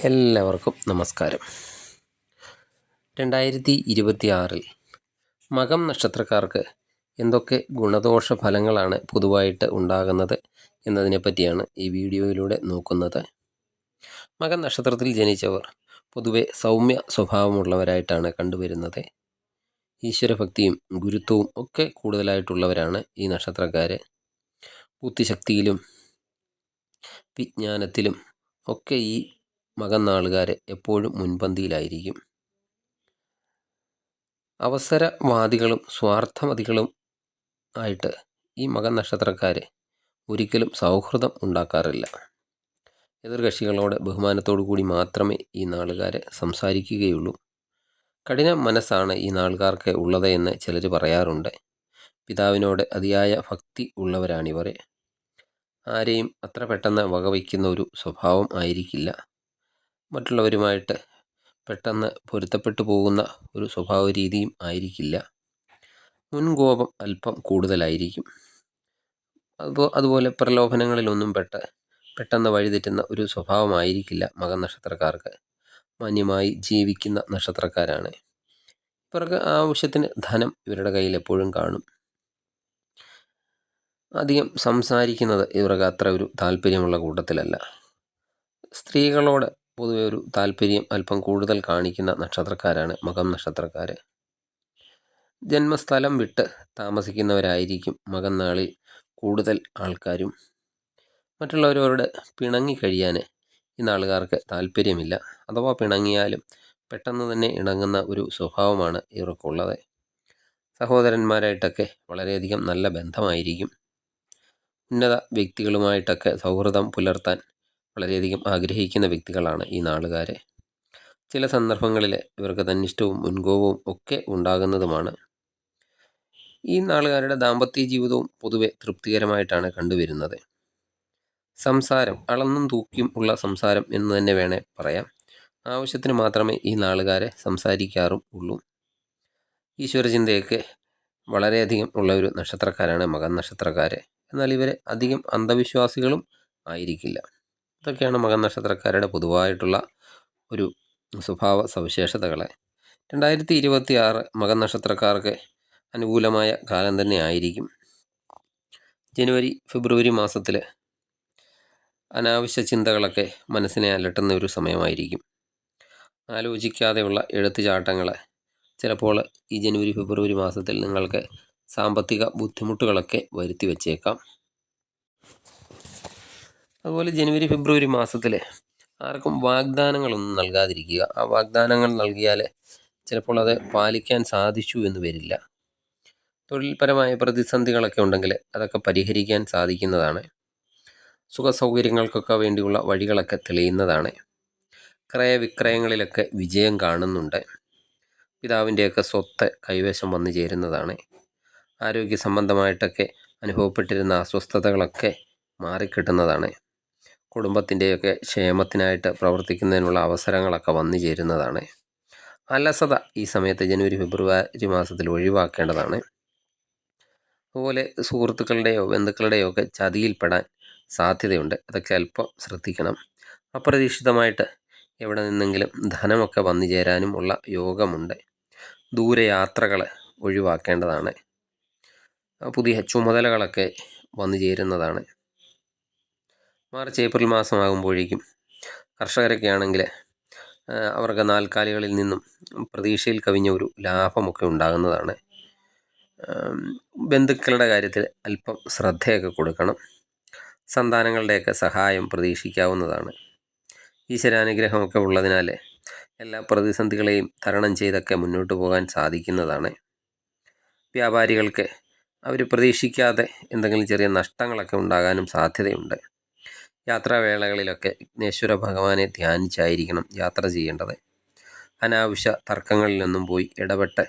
എല്ലാവർക്കും നമസ്കാരം. 2026 മകം നക്ഷത്രക്കാർക്ക് എന്തൊക്കെ ഗുണദോഷ ഫലങ്ങളാണ് പൊതുവായിട്ട് ഉണ്ടാകുന്നത് എന്നതിനെ പറ്റിയാണ് ഈ വീഡിയോയിലൂടെ നോക്കുന്നത്. മകം നക്ഷത്രത്തിൽ ജനിച്ചവർ പൊതുവെ സൗമ്യ സ്വഭാവമുള്ളവരായിട്ടാണ് കണ്ടുവരുന്നത്. ഈശ്വരഭക്തിയും ഗുരുത്വവും ഒക്കെ കൂടുതലായിട്ടുള്ളവരാണ് ഈ നക്ഷത്രക്കാർ. ബുദ്ധിശക്തിയിലും വിജ്ഞാനത്തിലും ഒക്കെ ഈ മകം നാളുകാർ എപ്പോഴും മുൻപന്തിയിലായിരിക്കും. അവസരവാദികളും സ്വാർത്ഥമതികളും ആയിട്ട് ഈ മകം നക്ഷത്രക്കാർ ഒരിക്കലും സൗഹൃദം ഉണ്ടാക്കാറില്ല. എതിർകക്ഷികളോട് ബഹുമാനത്തോടു കൂടി മാത്രമേ ഈ നാളുകാർ സംസാരിക്കുകയുള്ളൂ. കഠിന മനസ്സാണ് ഈ നാളുകാർക്ക് ഉള്ളത് എന്ന് ചിലർ പറയാറുണ്ട്. പിതാവിനോട് അതിയായ ഭക്തി ഉള്ളവരാണിവർ. ആരെയും അത്ര പെട്ടെന്ന് വകവയ്ക്കുന്ന ഒരു സ്വഭാവം ആയിരിക്കില്ല. മറ്റുള്ളവരുമായിട്ട് പെട്ടെന്ന് പൊരുത്തപ്പെട്ടു പോകുന്ന ഒരു സ്വഭാവ രീതിയും ആയിരിക്കില്ല. മുൻകോപം അല്പം കൂടുതലായിരിക്കും. അതുപോലെ പ്രലോഭനങ്ങളിലൊന്നും പെട്ടെന്ന് വഴിതെറ്റുന്ന ഒരു സ്വഭാവമായിരിക്കില്ല മകം നക്ഷത്രക്കാർക്ക്. മാന്യമായി ജീവിക്കുന്ന നക്ഷത്രക്കാരാണ്. ഇവർക്ക് ആവശ്യത്തിന് ധനം ഇവരുടെ കയ്യിൽ എപ്പോഴും കാണും. അധികം സംസാരിക്കുന്നത് ഇവർക്ക് അത്ര ഒരു താല്പര്യമുള്ള കൂട്ടത്തിലല്ല. സ്ത്രീകളോട് പൊതുവെ ഒരു താല്പര്യം അല്പം കൂടുതൽ കാണിക്കുന്ന നക്ഷത്രക്കാരാണ് മകം നക്ഷത്രക്കാർ. ജന്മസ്ഥലം വിട്ട് താമസിക്കുന്നവരായിരിക്കും മകം നാളിൽ കൂടുതൽ ആൾക്കാരും. മറ്റുള്ളവരോട് പിണങ്ങിക്കഴിയാൻ ഈ നാളുകാർക്ക് താല്പര്യമില്ല. അഥവാ പിണങ്ങിയാലും പെട്ടെന്ന് തന്നെ ഇണങ്ങുന്ന ഒരു സ്വഭാവമാണ് ഇവർക്കുള്ളത്. സഹോദരന്മാരായിട്ടൊക്കെ വളരെയധികം നല്ല ബന്ധമായിരിക്കും. ഉന്നത വ്യക്തികളുമായിട്ടൊക്കെ സൗഹൃദം പുലർത്താൻ വളരെയധികം ആഗ്രഹിക്കുന്ന വ്യക്തികളാണ് ഈ നാളുകാർ. ചില സന്ദർഭങ്ങളിൽ ഇവർക്ക് തന്നിഷ്ടവും മുൻകോപവും ഒക്കെ ഉണ്ടാകുന്നതുമാണ്. ഈ നാളുകാരുടെ ദാമ്പത്യ ജീവിതവും പൊതുവെ തൃപ്തികരമായിട്ടാണ് കണ്ടുവരുന്നത്. സംസാരം അളന്നും തൂക്കിയും ഉള്ള സംസാരം എന്ന് തന്നെ വേണേൽ പറയാം. ആവശ്യത്തിന് മാത്രമേ ഈ നാളുകാരെ സംസാരിക്കാറും ഉള്ളൂ. ഈശ്വരചിന്തയൊക്കെ വളരെയധികം ഉള്ള ഒരു നക്ഷത്രക്കാരാണ് മകം നക്ഷത്രക്കാർ. എന്നാൽ ഇവർ അധികം അന്ധവിശ്വാസികളും ആയിരിക്കില്ല. ഇതൊക്കെയാണ് മകം നക്ഷത്രക്കാരുടെ പൊതുവായിട്ടുള്ള ഒരു സ്വഭാവ സവിശേഷതകൾ. 2026 മകം നക്ഷത്രക്കാർക്ക് അനുകൂലമായ കാലം തന്നെ ആയിരിക്കും. ജനുവരി ഫെബ്രുവരി മാസത്തിൽ അനാവശ്യ ചിന്തകളൊക്കെ മനസ്സിനെ അലട്ടുന്ന ഒരു സമയമായിരിക്കും. ആലോചിക്കാതെയുള്ള എടുത്തുചാട്ടങ്ങൾ ചിലപ്പോൾ ഈ ജനുവരി ഫെബ്രുവരി മാസത്തിൽ നിങ്ങൾക്ക് സാമ്പത്തിക ബുദ്ധിമുട്ടുകളൊക്കെ വരുത്തി വച്ചേക്കാം. അതുപോലെ ജനുവരി ഫെബ്രുവരി മാസത്തിൽ ആർക്കും വാഗ്ദാനങ്ങളൊന്നും നൽകാതിരിക്കുക. ആ വാഗ്ദാനങ്ങൾ നൽകിയാൽ ചിലപ്പോൾ അത് പാലിക്കാൻ സാധിച്ചു എന്ന് വരില്ല. തൊഴിൽപരമായ പ്രതിസന്ധികളൊക്കെ ഉണ്ടെങ്കിൽ അതൊക്കെ പരിഹരിക്കാൻ സാധിക്കുന്നതാണ്. സുഖസൗകര്യങ്ങൾക്കൊക്കെ വേണ്ടിയുള്ള വഴികളൊക്കെ തെളിയുന്നതാണ്. ക്രയവിക്രയങ്ങളിലൊക്കെ വിജയം കാണുന്നുണ്ട്. പിതാവിൻ്റെയൊക്കെ സ്വത്ത് കൈവശം വന്നു ചേരുന്നതാണ്. ആരോഗ്യ സംബന്ധമായിട്ടൊക്കെ അനുഭവപ്പെട്ടിരുന്ന അസ്വസ്ഥതകളൊക്കെ മാറിക്കിട്ടുന്നതാണ്. കുടുംബത്തിൻ്റെയൊക്കെ ക്ഷേമത്തിനായിട്ട് പ്രവർത്തിക്കുന്നതിനുള്ള അവസരങ്ങളൊക്കെ വന്നു ചേരുന്നതാണ്. അലസത ഈ സമയത്ത് ജനുവരി ഫെബ്രുവരി മാസത്തിൽ ഒഴിവാക്കേണ്ടതാണ്. അതുപോലെ സുഹൃത്തുക്കളുടെയോ ബന്ധുക്കളുടെയോ ഒക്കെ ചതിയിൽപ്പെടാൻ സാധ്യതയുണ്ട്. അതൊക്കെ അല്പം ശ്രദ്ധിക്കണം. അപ്രതീക്ഷിതമായിട്ട് എവിടെ നിന്നെങ്കിലും ധനമൊക്കെ വന്നു ചേരാനും ഉള്ള യോഗമുണ്ട്. ദൂരയാത്രകൾ ഒഴിവാക്കേണ്ടതാണ്. പുതിയ ചുമതലകളൊക്കെ വന്നു ചേരുന്നതാണ്. മാർച്ച് ഏപ്രിൽ മാസമാകുമ്പോഴേക്കും കർഷകരൊക്കെ ആണെങ്കിൽ അവർക്ക് നാൽക്കാലികളിൽ നിന്നും പ്രതീക്ഷയിൽ കവിഞ്ഞ ഒരു ലാഭമൊക്കെ ഉണ്ടാകുന്നതാണ്. ബന്ധുക്കളുടെ കാര്യത്തിൽ അല്പം ശ്രദ്ധയൊക്കെ കൊടുക്കണം. സന്താനങ്ങളുടെയൊക്കെ സഹായം പ്രതീക്ഷിക്കാവുന്നതാണ്. ഈശ്വരാനുഗ്രഹമൊക്കെ ഉള്ളതിനാൽ എല്ലാ പ്രതിസന്ധികളെയും തരണം ചെയ്തൊക്കെ മുന്നോട്ട് പോകാൻ സാധിക്കുന്നതാണ്. വ്യാപാരികൾക്ക് അവർ പ്രതീക്ഷിക്കാതെ എന്തെങ്കിലും ചെറിയ നഷ്ടങ്ങളൊക്കെ ഉണ്ടാകാനും സാധ്യതയുണ്ട്. യാത്രാവേളകളിലൊക്കെ വിഘ്നേശ്വര ഭഗവാനെ ധ്യാനിച്ചായിരിക്കണം യാത്ര ചെയ്യേണ്ടത്. അനാവശ്യ തർക്കങ്ങളിലൊന്നും പോയി ഇടപെട്ട്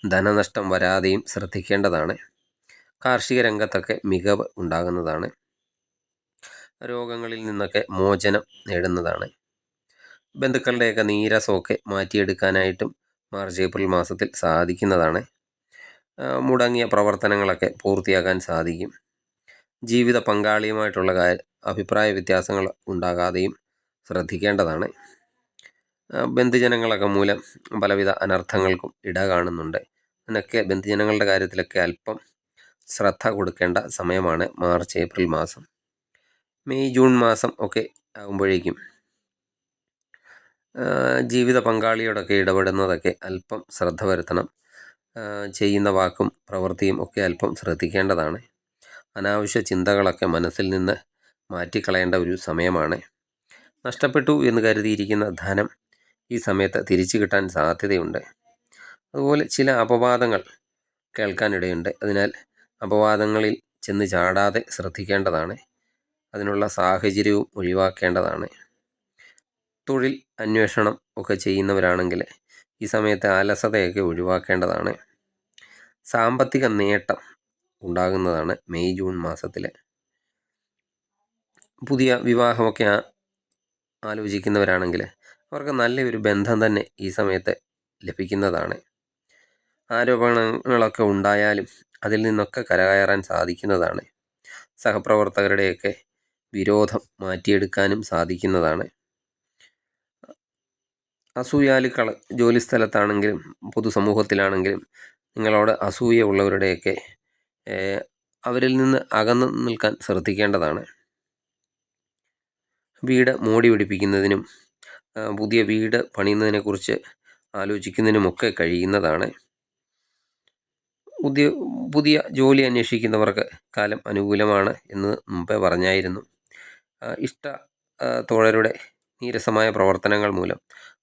ധനനഷ്ടം വരാതെയും ശ്രദ്ധിക്കേണ്ടതാണ്. കാർഷിക രംഗത്തൊക്കെ മികവ് ഉണ്ടാകുന്നതാണ്. രോഗങ്ങളിൽ നിന്നൊക്കെ മോചനം നേടുന്നതാണ്. ബന്ധുക്കളുടെയൊക്കെ നീരസമൊക്കെ മാറ്റിയെടുക്കാനായിട്ടും മാർച്ച് ഏപ്രിൽ മാസത്തിൽ സാധിക്കുന്നതാണ്. മുടങ്ങിയ പ്രവർത്തനങ്ങളൊക്കെ പൂർത്തിയാക്കാൻ സാധിക്കും. ജീവിത പങ്കാളിയുമായിട്ടുള്ള അഭിപ്രായ വ്യത്യാസങ്ങൾ ഉണ്ടാകാതെയും ശ്രദ്ധിക്കേണ്ടതാണ്. ബന്ധുജനങ്ങളൊക്കെ മൂലം പലവിധ അനർത്ഥങ്ങൾക്കും ഇട കാണുന്നുണ്ട്. അതിനൊക്കെ ബന്ധുജനങ്ങളുടെ കാര്യത്തിലൊക്കെ അല്പം ശ്രദ്ധ കൊടുക്കേണ്ട സമയമാണ് മാർച്ച് ഏപ്രിൽ മാസം. മെയ് ജൂൺ മാസം ഒക്കെ ആകുമ്പോഴേക്കും ജീവിത പങ്കാളിയോടൊക്കെ ഇടപെടുന്നതൊക്കെ അല്പം ശ്രദ്ധ വരുത്തണം. ചെയ്യുന്ന വാക്കും പ്രവൃത്തിയും ഒക്കെ അല്പം ശ്രദ്ധിക്കേണ്ടതാണ്. അനാവശ്യ ചിന്തകളൊക്കെ മനസ്സിൽ നിന്ന് മാറ്റിക്കളയേണ്ട ഒരു സമയമാണ്. നഷ്ടപ്പെട്ടു എന്ന് കരുതിയിരിക്കുന്ന ധനം ഈ സമയത്ത് തിരിച്ചു കിട്ടാൻ സാധ്യതയുണ്ട്. അതുപോലെ ചില അപവാദങ്ങൾ കേൾക്കാനിടയുണ്ട്. അതിനാൽ അപവാദങ്ങളിൽ ചെന്ന് ചാടാതെ ശ്രദ്ധിക്കേണ്ടതാണ്. അതിനുള്ള സാഹചര്യവും ഒഴിവാക്കേണ്ടതാണ്. തൊഴിൽ അന്വേഷണം ഒക്കെ ചെയ്യുന്നവരാണെങ്കിൽ ഈ സമയത്ത് അലസതയൊക്കെ ഒഴിവാക്കേണ്ടതാണ്. സാമ്പത്തിക നേട്ടം ഉണ്ടാകുന്നതാണ് മെയ് ജൂൺ മാസത്തിൽ. പുതിയ വിവാഹമൊക്കെ ആലോചിക്കുന്നവരാണെങ്കിൽ അവർക്ക് നല്ലൊരു ബന്ധം തന്നെ ഈ സമയത്ത് ലഭിക്കുന്നതാണ്. ആരോപണങ്ങളൊക്കെ ഉണ്ടായാലും അതിൽ നിന്നൊക്കെ കരകയറാൻ സാധിക്കുന്നതാണ്. സഹപ്രവർത്തകരുടെയൊക്കെ വിരോധം മാറ്റിയെടുക്കാനും സാധിക്കുന്നതാണ്. അസൂയാലുക്കൾ ജോലിസ്ഥലത്താണെങ്കിലും പൊതുസമൂഹത്തിലാണെങ്കിലും നിങ്ങളോട് അസൂയ ഉള്ളവരുടെയൊക്കെ അവരിൽ നിന്ന് അകന്നു നിൽക്കാൻ ശ്രദ്ധിക്കേണ്ടതാണ്. വീട് മോടി പിടിപ്പിക്കുന്നതിനും പുതിയ വീട് പണിയുന്നതിനെക്കുറിച്ച് ആലോചിക്കുന്നതിനുമൊക്കെ കഴിയുന്നതാണ്. പുതിയ ജോലി അന്വേഷിക്കുന്നവർക്ക് കാലം അനുകൂലമാണ് എന്ന് മുമ്പേ പറഞ്ഞായിരുന്നു. തോഴരുടെ നീരസമായ പ്രവർത്തനങ്ങൾ മൂലം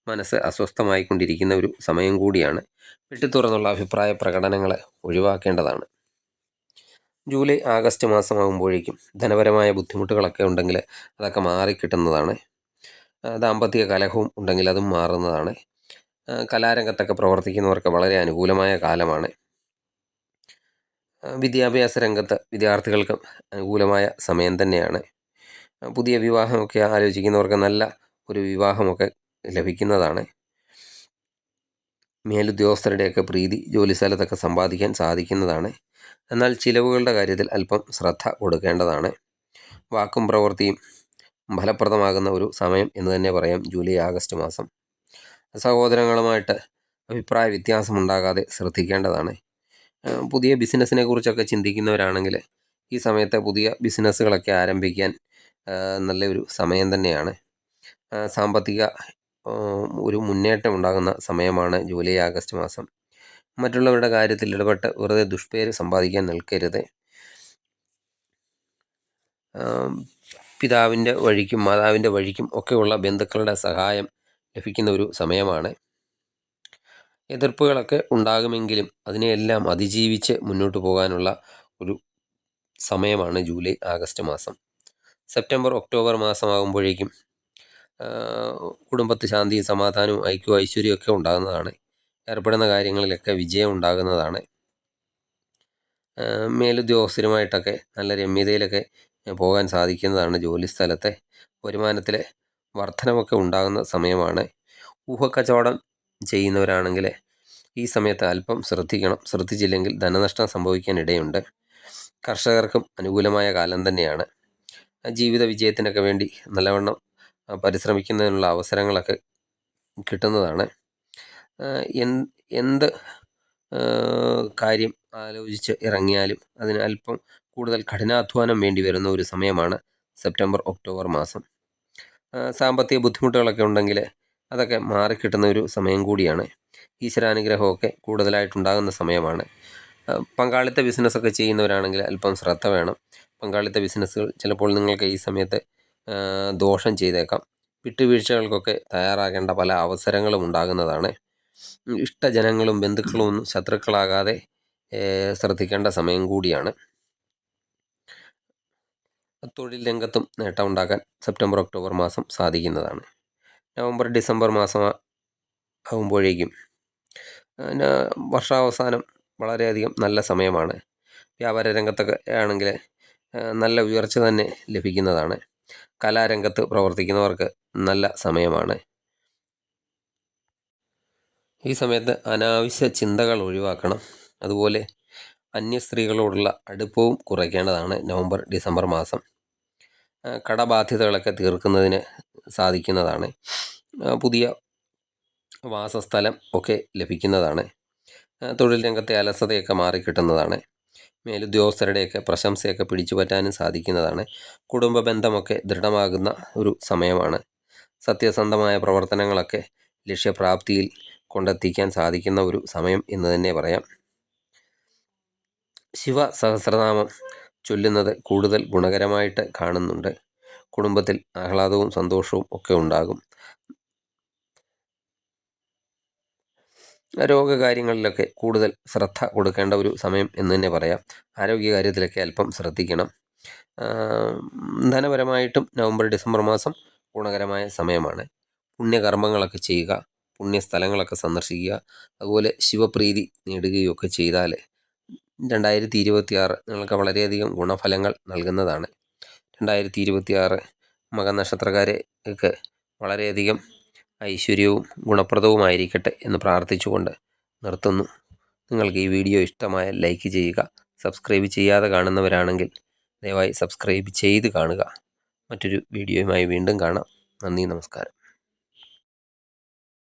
മനസ്സ് അസ്വസ്ഥമായിക്കൊണ്ടിരിക്കുന്ന ഒരു സമയം കൂടിയാണ്. വെട്ടിത്തുറന്നുള്ള അഭിപ്രായ പ്രകടനങ്ങൾ ഒഴിവാക്കേണ്ടതാണ്. ജൂലൈ ആഗസ്റ്റ് മാസമാകുമ്പോഴേക്കും ധനപരമായ ബുദ്ധിമുട്ടുകളൊക്കെ ഉണ്ടെങ്കിൽ അതൊക്കെ മാറിക്കിട്ടുന്നതാണ്. ദാമ്പത്തിക കലഹവും ഉണ്ടെങ്കിൽ അതും മാറുന്നതാണ്. കലാരംഗത്തൊക്കെ പ്രവർത്തിക്കുന്നവർക്ക് വളരെ അനുകൂലമായ കാലമാണ്. വിദ്യാഭ്യാസ രംഗത്ത് വിദ്യാർത്ഥികൾക്കും അനുകൂലമായ സമയം തന്നെയാണ്. പുതിയ വിവാഹമൊക്കെ ആലോചിക്കുന്നവർക്ക് നല്ല ഒരു വിവാഹമൊക്കെ ലഭിക്കുന്നതാണ്. മേലുദ്യോഗസ്ഥരുടെയൊക്കെ പ്രീതി ജോലിസ്ഥലത്തൊക്കെ സമ്പാദിക്കാൻ സാധിക്കുന്നതാണ്. എന്നാൽ ചിലവുകളുടെ കാര്യത്തിൽ അല്പം ശ്രദ്ധ കൊടുക്കേണ്ടതാണ്. വാക്കും പ്രവൃത്തിയും ഫലപ്രദമാകുന്ന ഒരു സമയം എന്ന് തന്നെ പറയാം ജൂലൈ ആഗസ്റ്റ് മാസം. സഹോദരങ്ങളുമായിട്ട് അഭിപ്രായ വ്യത്യാസമുണ്ടാകാതെ ശ്രദ്ധിക്കേണ്ടതാണ്. പുതിയ ബിസിനസ്സിനെ കുറിച്ചൊക്കെ ചിന്തിക്കുന്നവരാണെങ്കിൽ ഈ സമയത്ത് പുതിയ ബിസിനസ്സുകളൊക്കെ ആരംഭിക്കാൻ നല്ലൊരു സമയം തന്നെയാണ്. സാമ്പത്തിക ഒരു മുന്നേറ്റം ഉണ്ടാകുന്ന സമയമാണ് ജൂലൈ ആഗസ്റ്റ് മാസം. മറ്റുള്ളവരുടെ കാര്യത്തിൽ ഇടപെട്ട് വെറുതെ ദുഷ്പേര് സമ്പാദിക്കാൻ നിൽക്കരുത്. പിതാവിൻ്റെ വഴിക്കും മാതാവിൻ്റെ വഴിക്കും ഒക്കെയുള്ള ബന്ധുക്കളുടെ സഹായം ലഭിക്കുന്ന ഒരു സമയമാണ്. എതിർപ്പുകളൊക്കെ ഉണ്ടാകുമെങ്കിലും അതിനെയെല്ലാം അതിജീവിച്ച് മുന്നോട്ട് പോകാനുള്ള ഒരു സമയമാണ് ജൂലൈ ആഗസ്റ്റ് മാസം. സെപ്റ്റംബർ ഒക്ടോബർ മാസമാകുമ്പോഴേക്കും കുടുംബത്ത് ശാന്തിയും സമാധാനവും ഐക്യവും ഐശ്വര്യവും ഒക്കെ ഉണ്ടാകുന്നതാണ്. ഏർപ്പെടുന്ന കാര്യങ്ങളിലൊക്കെ വിജയം ഉണ്ടാകുന്നതാണ്. മേലുദ്യോഗസ്ഥരുമായിട്ടൊക്കെ നല്ല രമ്യതയിലൊക്കെ പോകാൻ സാധിക്കുന്നതാണ്. ജോലിസ്ഥലത്തെ വരുമാനത്തിൽ വർധനമൊക്കെ ഉണ്ടാകുന്ന സമയമാണ്. ഊഹക്കച്ചവടം ചെയ്യുന്നവരാണെങ്കിൽ ഈ സമയത്ത് അല്പം ശ്രദ്ധിക്കണം. ശ്രദ്ധിച്ചില്ലെങ്കിൽ ധനനഷ്ടം സംഭവിക്കാൻ ഇടയുണ്ട്. കർഷകർക്കും അനുകൂലമായ കാലം തന്നെയാണ്. ജീവിത വിജയത്തിനൊക്കെ വേണ്ടി നല്ലവണ്ണം പരിശ്രമിക്കുന്നതിനുള്ള അവസരങ്ങളൊക്കെ കിട്ടുന്നതാണ്. എന്ത് കാര്യം ആലോചിച്ച് ഇറങ്ങിയാലും അതിന് അല്പം കൂടുതൽ കഠിനാധ്വാനം വേണ്ടി വരുന്ന ഒരു സമയമാണ് സെപ്റ്റംബർ ഒക്ടോബർ മാസം. സാമ്പത്തിക ബുദ്ധിമുട്ടുകളൊക്കെ ഉണ്ടെങ്കിൽ അതൊക്കെ മാറിക്കിട്ടുന്ന ഒരു സമയം കൂടിയാണ്. ഈശ്വരാനുഗ്രഹമൊക്കെ കൂടുതലായിട്ടുണ്ടാകുന്ന സമയമാണ്. പങ്കാളിത്ത ബിസിനസ്സൊക്കെ ചെയ്യുന്നവരാണെങ്കിൽ അല്പം ശ്രദ്ധ വേണം. പങ്കാളിത്ത ബിസിനസ്സുകൾ ചിലപ്പോൾ നിങ്ങൾക്ക് ഈ സമയത്ത് ദോഷം ചെയ്തേക്കാം. വിട്ടുവീഴ്ചകൾക്കൊക്കെ തയ്യാറാകേണ്ട പല അവസരങ്ങളും ഉണ്ടാകുന്നതാണ്. ഇഷ്ടജനങ്ങളും ബന്ധുക്കളും ഒന്നും ശത്രുക്കളാകാതെ ശ്രദ്ധിക്കേണ്ട സമയം കൂടിയാണ്. തൊഴിൽ രംഗത്തും നേട്ടമുണ്ടാക്കാൻ സെപ്റ്റംബർ ഒക്ടോബർ മാസം സാധിക്കുന്നതാണ്. നവംബർ ഡിസംബർ മാസം ആകുമ്പോഴേക്കും വർഷാവസാനം വളരെയധികം നല്ല സമയമാണ്. വ്യാപാര രംഗത്തൊക്കെ ആണെങ്കിൽ നല്ല ഉയർച്ച തന്നെ ലഭിക്കുന്നതാണ്. കലാരംഗത്ത് പ്രവർത്തിക്കുന്നവർക്ക് നല്ല സമയമാണ്. ഈ സമയത്ത് അനാവശ്യ ചിന്തകൾ ഒഴിവാക്കണം. അതുപോലെ അന്യ സ്ത്രീകളോടുള്ള അടുപ്പവും കുറയ്ക്കേണ്ടതാണ്. നവംബർ ഡിസംബർ മാസം കടബാധ്യതകളൊക്കെ തീർക്കുന്നതിന് സാധിക്കുന്നതാണ്. പുതിയ വാസസ്ഥലം ഒക്കെ ലഭിക്കുന്നതാണ്. തൊഴിൽ രംഗത്തെ അലസതയൊക്കെ മാറിക്കിട്ടുന്നതാണ്. മേലുദ്യോഗസ്ഥരുടെയൊക്കെ പ്രശംസയൊക്കെ പിടിച്ചു പറ്റാനും സാധിക്കുന്നതാണ്. കുടുംബ ബന്ധമൊക്കെ ദൃഢമാകുന്ന ഒരു സമയമാണ്. സത്യസന്ധമായ പ്രവർത്തനങ്ങളൊക്കെ ലക്ഷ്യപ്രാപ്തിയിൽ കൊണ്ടെത്തിക്കാൻ സാധിക്കുന്ന ഒരു സമയം എന്ന് തന്നെ പറയാം. ശിവ സഹസ്രനാമം ചൊല്ലുന്നത് കൂടുതൽ ഗുണകരമായിട്ട് കാണുന്നുണ്ട്. കുടുംബത്തിൽ ആഹ്ലാദവും സന്തോഷവും ഒക്കെ ഉണ്ടാകും. രോഗകാര്യങ്ങളിലൊക്കെ കൂടുതൽ ശ്രദ്ധ കൊടുക്കേണ്ട ഒരു സമയം എന്ന് തന്നെ പറയാം. ആരോഗ്യകാര്യത്തിലൊക്കെ അല്പം ശ്രദ്ധിക്കണം. ധനപരമായിട്ടും നവംബർ ഡിസംബർ മാസം ഗുണകരമായ സമയമാണ്. പുണ്യകർമ്മങ്ങളൊക്കെ ചെയ്യുക, പുണ്യസ്ഥലങ്ങളൊക്കെ സന്ദർശിക്കുക, അതുപോലെ ശിവപ്രീതി നേടുകയൊക്കെ ചെയ്താൽ 2026 നിങ്ങൾക്ക് വളരെയധികം ഗുണഫലങ്ങൾ നൽകുന്നതാണ്. 2026 മകനക്ഷത്രക്കാരെ ഒക്കെ വളരെയധികം ഐശ്വര്യവും ഗുണപ്രദവുമായിരിക്കട്ടെ എന്ന് പ്രാർത്ഥിച്ചുകൊണ്ട് നിർത്തുന്നു. നിങ്ങൾക്ക് ഈ വീഡിയോ ഇഷ്ടമായാൽ ലൈക്ക് ചെയ്യുക. സബ്സ്ക്രൈബ് ചെയ്യാതെ കാണുന്നവരാണെങ്കിൽ ദയവായി സബ്സ്ക്രൈബ് ചെയ്ത് കാണുക. മറ്റൊരു വീഡിയോയുമായി വീണ്ടും കാണാം. നന്ദി, നമസ്കാരം.